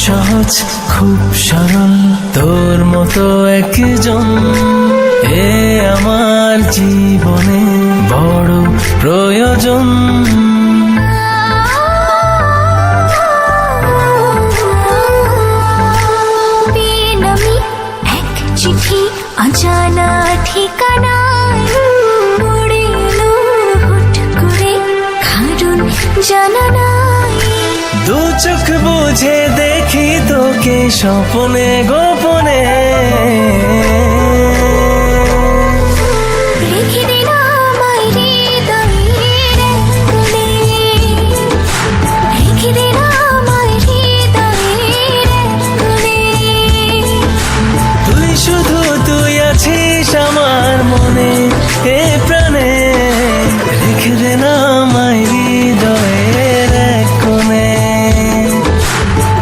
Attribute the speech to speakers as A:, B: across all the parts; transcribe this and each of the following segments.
A: সহজ খুব সরল, তোর মতো একজন এ আমার জীবনে বড় প্রয়োজন।
B: চিঠি অজানা ঠিকানায় পড়ে এলো হুট করে, কারণ জানা নাই।
A: দু চোখ বুঝে দেখি তোকে স্বপনে গোপনে,
B: রেখে দিন আমায় হৃদয়ের এক কোণে, রেখে দিন আমায় হৃদয়ের এক কোণে।
A: তুই শুধু তুই আছিস আমার মনে এ প্রাণে, রেখে দে না আমায় হৃদয়ের এক কোণে,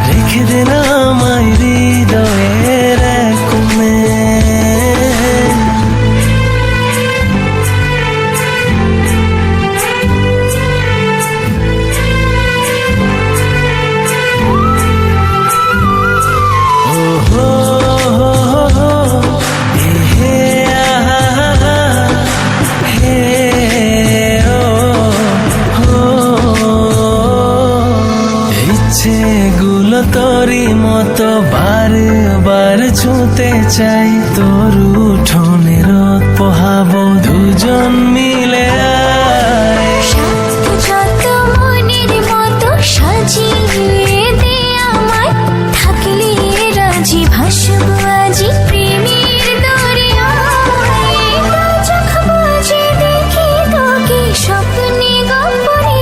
A: রেখে দে না আমায় হৃদয়ের এক কোণে। ইচ্ছেগুলো তোরই মতো বারবার ছুঁতে চাই, তোর উঠোনের রোদ পোহাবো দুজন মিলে।
B: যত মনের মতো সাজিয়ে দে আমায়, থাকলে রাজি ভাসবো আজি প্রেমের দরিয়ায়। চোখ বুজে দেখি তোকে স্বপ্নে গোপনে,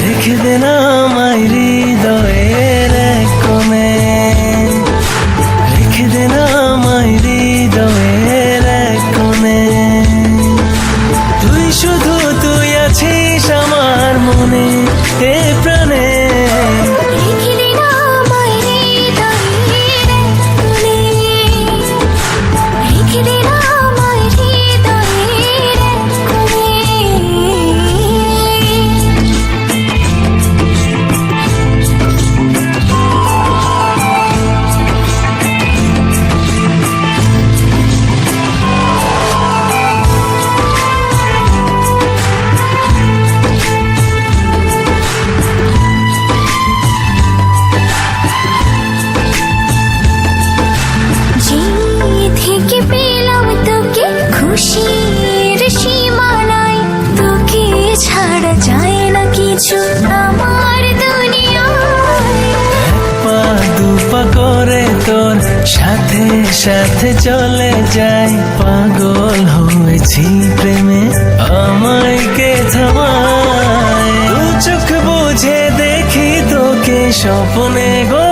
A: রেখে দে না আমায় হৃদয়ের এক কোণে, রেখে দে না আমায় হৃদয়ের এক কোণে। তুই শুধু তুই আছিস আমার মনে এ প্রাণে,
B: রেখে দিন আমায় হৃদয়ের এক কোণে, রেখে দিন আমায় হৃদয়ের এক কোণে। থেকে পেলাম তোকে খুশির সীমানায়, তোকে ছাড়া যায় না কিছু আমার দুনিয়ায়।
A: পা দুপা করে তোর সাথে সাথে চলে যাই, পাগল হয়েছি প্রেমে আমায় কে থামায়। দু চোখ বুঝে দেখি তোকে স্বপনে গো